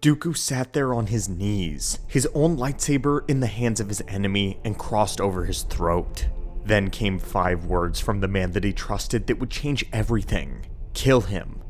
Dooku sat there on his knees, his own lightsaber in the hands of his enemy, and crossed over his throat. Then came 5 words from the man that he trusted that would change everything. Kill him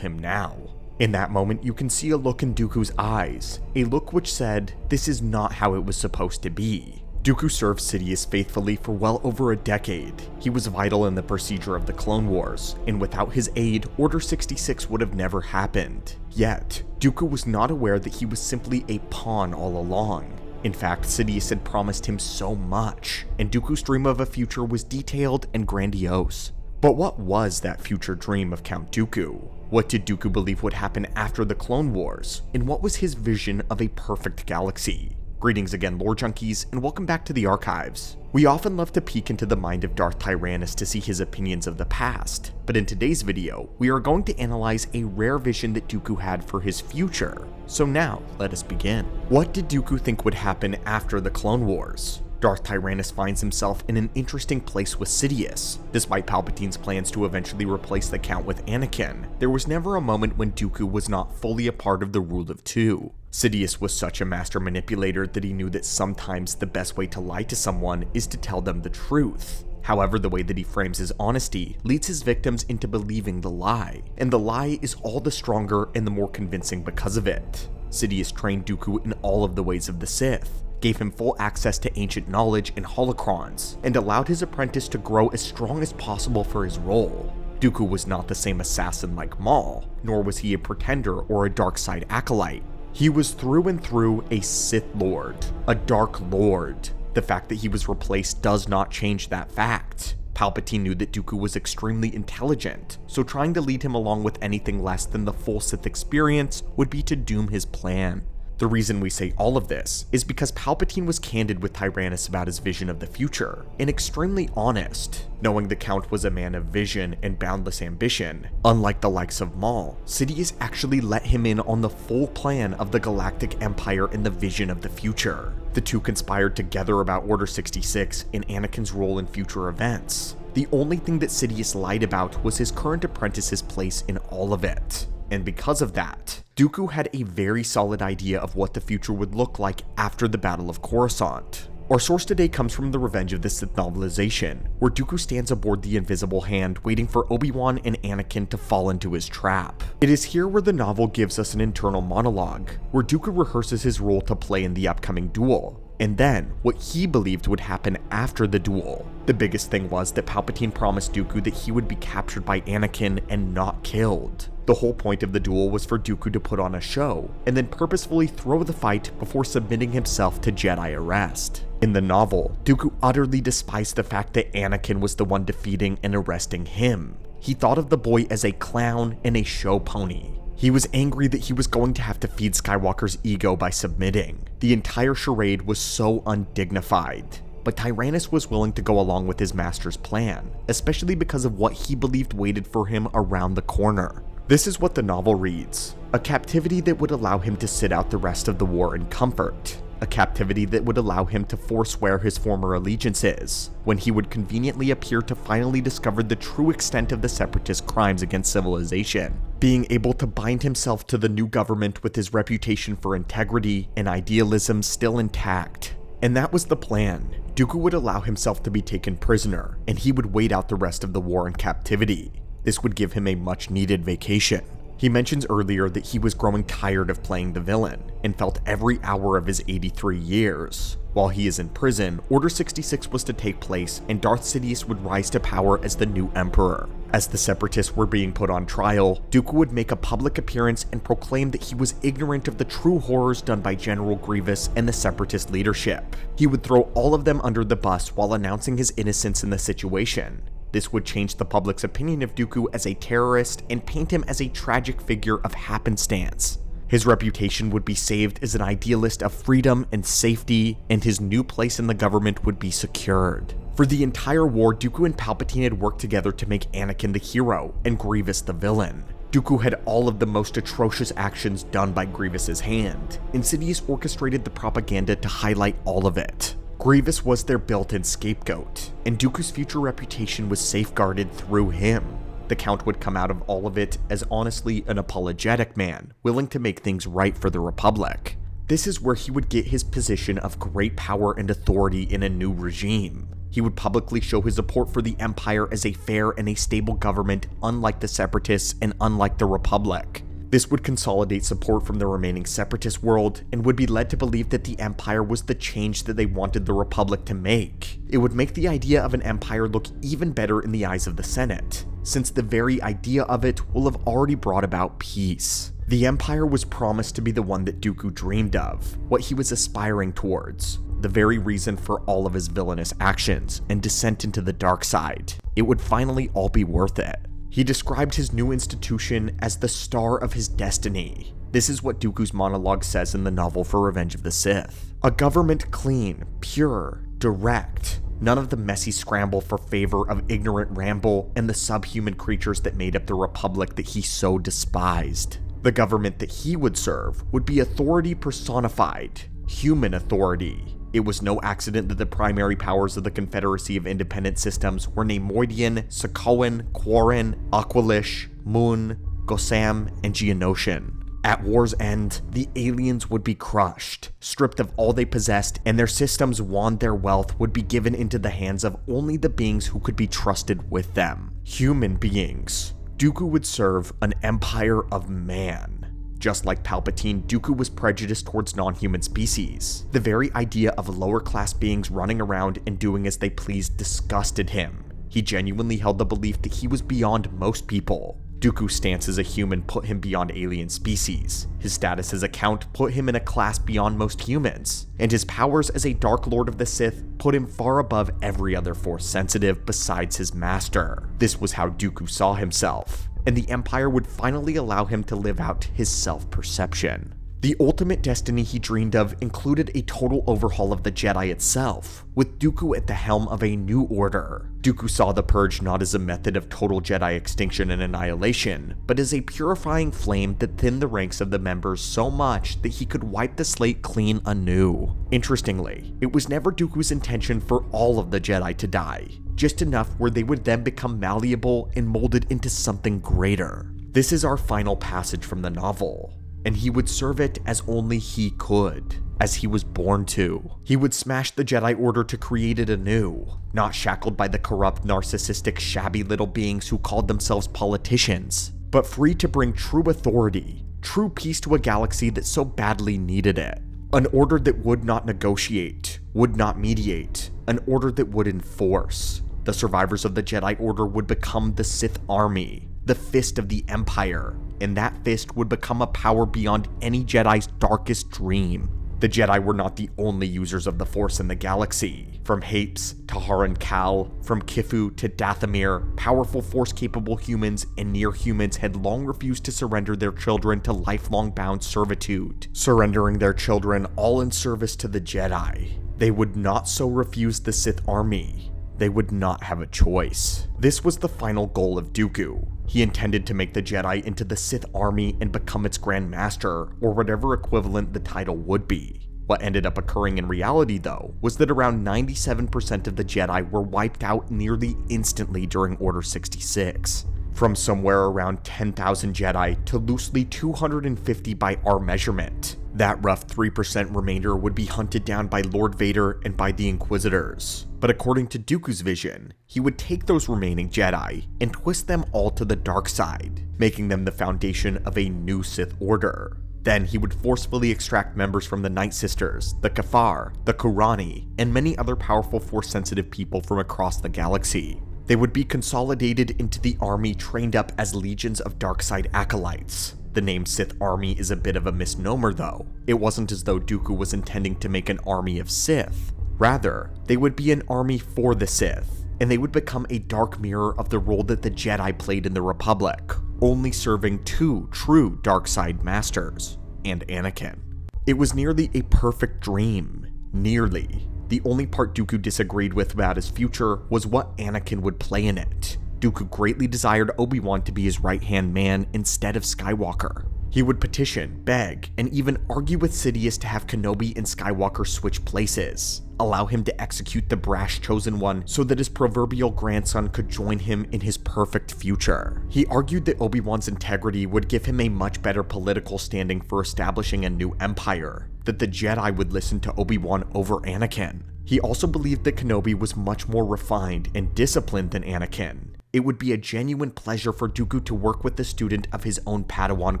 now. In that moment, you can see a look in Dooku's eyes, a look which said, this is not how it was supposed to be. Dooku served Sidious faithfully for well over a decade. He was vital in the procedure of the Clone Wars, and without his aid, Order 66 would have never happened. Yet, Dooku was not aware that he was simply a pawn all along. In fact, Sidious had promised him so much, and Dooku's dream of a future was detailed and grandiose. But what was that future dream of Count Dooku? What did Dooku believe would happen after the Clone Wars? And what was his vision of a perfect galaxy? Greetings again, lore junkies, and welcome back to the archives. We often love to peek into the mind of Darth Tyrannus to see his opinions of the past, but in today's video, we are going to analyze a rare vision that Dooku had for his future. So now, let us begin. What did Dooku think would happen after the Clone Wars? Darth Tyrannus finds himself in an interesting place with Sidious. Despite Palpatine's plans to eventually replace the Count with Anakin, there was never a moment when Dooku was not fully a part of the rule of 2. Sidious was such a master manipulator that he knew that sometimes the best way to lie to someone is to tell them the truth. However, the way that he frames his honesty leads his victims into believing the lie, and the lie is all the stronger and the more convincing because of it. Sidious trained Dooku in all of the ways of the Sith, gave him full access to ancient knowledge and holocrons, and allowed his apprentice to grow as strong as possible for his role. Dooku was not the same assassin like Maul, nor was he a pretender or a dark side acolyte. He was through and through a Sith Lord, a Dark Lord. The fact that he was replaced does not change that fact. Palpatine knew that Dooku was extremely intelligent, so trying to lead him along with anything less than the full Sith experience would be to doom his plan. The reason we say all of this is because Palpatine was candid with Tyrannus about his vision of the future, and extremely honest. Knowing the Count was a man of vision and boundless ambition, unlike the likes of Maul, Sidious actually let him in on the full plan of the Galactic Empire and the vision of the future. The two conspired together about Order 66 and Anakin's role in future events. The only thing that Sidious lied about was his current apprentice's place in all of it. And because of that, Dooku had a very solid idea of what the future would look like after the Battle of Coruscant. Our source today comes from the Revenge of the Sith novelization, where Dooku stands aboard the Invisible Hand waiting for Obi-Wan and Anakin to fall into his trap. It is here where the novel gives us an internal monologue, where Dooku rehearses his role to play in the upcoming duel, and then what he believed would happen after the duel. The biggest thing was that Palpatine promised Dooku that he would be captured by Anakin and not killed. The whole point of the duel was for Dooku to put on a show, and then purposefully throw the fight before submitting himself to Jedi arrest. In the novel, Dooku utterly despised the fact that Anakin was the one defeating and arresting him. He thought of the boy as a clown and a show pony. He was angry that he was going to have to feed Skywalker's ego by submitting. The entire charade was so undignified. But Tyrannus was willing to go along with his master's plan, especially because of what he believed waited for him around the corner. This is what the novel reads: a captivity that would allow him to sit out the rest of the war in comfort. A captivity that would allow him to forswear his former allegiances, when he would conveniently appear to finally discover the true extent of the Separatist crimes against civilization. Being able to bind himself to the new government with his reputation for integrity and idealism still intact. And that was the plan. Dooku would allow himself to be taken prisoner, and he would wait out the rest of the war in captivity. This would give him a much-needed vacation. He mentions earlier that he was growing tired of playing the villain, and felt every hour of his 83 years. While he is in prison, Order 66 was to take place, and Darth Sidious would rise to power as the new Emperor. As the Separatists were being put on trial, Dooku would make a public appearance and proclaim that he was ignorant of the true horrors done by General Grievous and the Separatist leadership. He would throw all of them under the bus while announcing his innocence in the situation. This would change the public's opinion of Dooku as a terrorist and paint him as a tragic figure of happenstance. His reputation would be saved as an idealist of freedom and safety, and his new place in the government would be secured. For the entire war, Dooku and Palpatine had worked together to make Anakin the hero and Grievous the villain. Dooku had all of the most atrocious actions done by Grievous's hand, and Sidious orchestrated the propaganda to highlight all of it. Grievous was their built-in scapegoat, and Dooku's future reputation was safeguarded through him. The Count would come out of all of it as honestly an apologetic man, willing to make things right for the Republic. This is where he would get his position of great power and authority in a new regime. He would publicly show his support for the Empire as a fair and a stable government, unlike the Separatists and unlike the Republic. This would consolidate support from the remaining Separatist world and would be led to believe that the Empire was the change that they wanted the Republic to make. It would make the idea of an empire look even better in the eyes of the Senate, since the very idea of it will have already brought about peace. The Empire was promised to be the one that Dooku dreamed of, what he was aspiring towards, the very reason for all of his villainous actions and descent into the dark side. It would finally all be worth it. He described his new institution as the star of his destiny. This is what Dooku's monologue says in the novel for Revenge of the Sith. A government clean, pure, direct. None of the messy scramble for favor of ignorant ramble and the subhuman creatures that made up the Republic that he so despised. The government that he would serve would be authority personified, human authority. It was no accident that the primary powers of the Confederacy of Independent Systems were Neimoidian, Sokoan, Quarren, Aqualish, Moon, Gosam, and Geonosian. At war's end, the aliens would be crushed, stripped of all they possessed, and their systems won their wealth would be given into the hands of only the beings who could be trusted with them. Human beings. Dooku would serve an empire of man. Just like Palpatine, Dooku was prejudiced towards non-human species. The very idea of lower-class beings running around and doing as they pleased disgusted him. He genuinely held the belief that he was beyond most people. Dooku's stance as a human put him beyond alien species. His status as a Count put him in a class beyond most humans. And his powers as a Dark Lord of the Sith put him far above every other Force sensitive besides his master. This was how Dooku saw himself, and the Empire would finally allow him to live out his self-perception. The ultimate destiny he dreamed of included a total overhaul of the Jedi itself, with Dooku at the helm of a new order. Dooku saw the Purge not as a method of total Jedi extinction and annihilation, but as a purifying flame that thinned the ranks of the members so much that he could wipe the slate clean anew. Interestingly, it was never Dooku's intention for all of the Jedi to die, just enough where they would then become malleable and molded into something greater. This is our final passage from the novel, and he would serve it as only he could, as he was born to. He would smash the Jedi Order to create it anew, not shackled by the corrupt, narcissistic, shabby little beings who called themselves politicians, but free to bring true authority, true peace to a galaxy that so badly needed it. An order that would not negotiate, would not mediate, an order that would enforce. The survivors of the Jedi Order would become the Sith Army, the fist of the Empire, and that fist would become a power beyond any Jedi's darkest dream. The Jedi were not the only users of the Force in the galaxy. From Hapes to Haran Kal, from Kifu to Dathomir, powerful Force-capable humans and near-humans had long refused to surrender their children to lifelong bound servitude, surrendering their children all in service to the Jedi. They would not so refuse the Sith Army. They would not have a choice. This was the final goal of Dooku. He intended to make the Jedi into the Sith Army and become its Grandmaster, or whatever equivalent the title would be. What ended up occurring in reality, though, was that around 97% of the Jedi were wiped out nearly instantly during Order 66. From somewhere around 10,000 Jedi to loosely 250 by our measurement. That rough 3% remainder would be hunted down by Lord Vader and by the Inquisitors. But according to Dooku's vision, he would take those remaining Jedi and twist them all to the dark side, making them the foundation of a new Sith Order. Then he would forcefully extract members from the Night Sisters, the Kafar, the Kurani, and many other powerful Force-sensitive people from across the galaxy. They would be consolidated into the army trained up as legions of darkside acolytes. The name Sith Army is a bit of a misnomer though. It wasn't as though Dooku was intending to make an army of Sith. Rather, they would be an army for the Sith, and they would become a dark mirror of the role that the Jedi played in the Republic, only serving two true darkside masters, and Anakin. It was nearly a perfect dream. Nearly. The only part Dooku disagreed with about his future was what Anakin would play in it. Dooku greatly desired Obi-Wan to be his right-hand man instead of Skywalker. He would petition, beg, and even argue with Sidious to have Kenobi and Skywalker switch places, allow him to execute the brash chosen one so that his proverbial grandson could join him in his perfect future. He argued that Obi-Wan's integrity would give him a much better political standing for establishing a new empire, that the Jedi would listen to Obi-Wan over Anakin. He also believed that Kenobi was much more refined and disciplined than Anakin. It would be a genuine pleasure for Dooku to work with the student of his own Padawan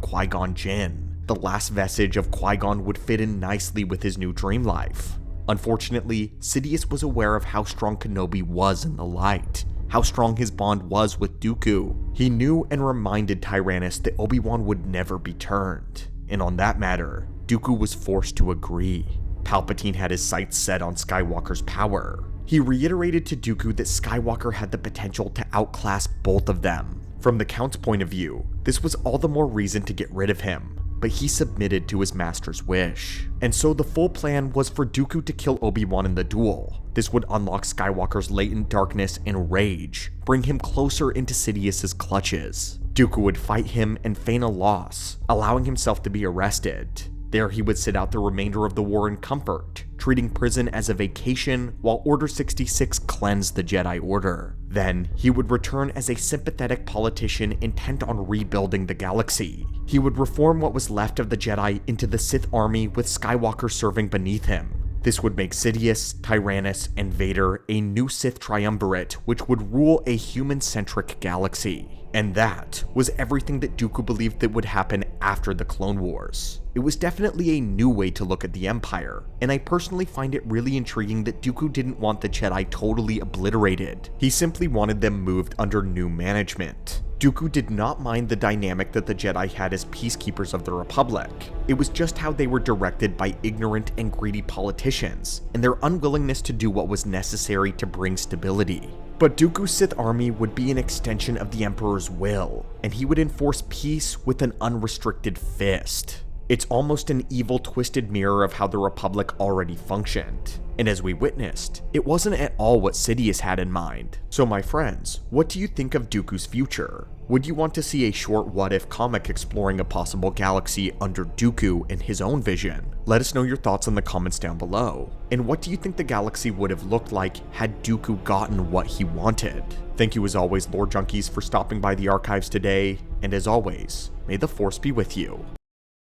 Qui-Gon Jinn. The last vestige of Qui-Gon would fit in nicely with his new dream life. Unfortunately, Sidious was aware of how strong Kenobi was in the light, how strong his bond was with Dooku. He knew and reminded Tyrannus that Obi-Wan would never be turned, and on that matter, Dooku was forced to agree. Palpatine had his sights set on Skywalker's power. He reiterated to Dooku that Skywalker had the potential to outclass both of them. From the Count's point of view, this was all the more reason to get rid of him, but he submitted to his master's wish. And so the full plan was for Dooku to kill Obi-Wan in the duel. This would unlock Skywalker's latent darkness and rage, bring him closer into Sidious's clutches. Dooku would fight him and feign a loss, allowing himself to be arrested. There he would sit out the remainder of the war in comfort, treating prison as a vacation while Order 66 cleansed the Jedi Order. Then, he would return as a sympathetic politician intent on rebuilding the galaxy. He would reform what was left of the Jedi into the Sith army with Skywalker serving beneath him. This would make Sidious, Tyrannus, and Vader a new Sith Triumvirate which would rule a human-centric galaxy. And that was everything that Dooku believed that would happen after the Clone Wars. It was definitely a new way to look at the Empire, and I personally find it really intriguing that Dooku didn't want the Jedi totally obliterated. He simply wanted them moved under new management. Dooku did not mind the dynamic that the Jedi had as peacekeepers of the Republic. It was just how they were directed by ignorant and greedy politicians, and their unwillingness to do what was necessary to bring stability. But Dooku's Sith army would be an extension of the Emperor's will, and he would enforce peace with an unrestricted fist. It's almost an evil, twisted mirror of how the Republic already functioned. And as we witnessed, it wasn't at all what Sidious had in mind. So my friends, what do you think of Dooku's future? Would you want to see a short what-if comic exploring a possible galaxy under Dooku and his own vision? Let us know your thoughts in the comments down below. And what do you think the galaxy would have looked like had Dooku gotten what he wanted? Thank you as always, lore junkies, for stopping by the archives today, and as always, may the Force be with you.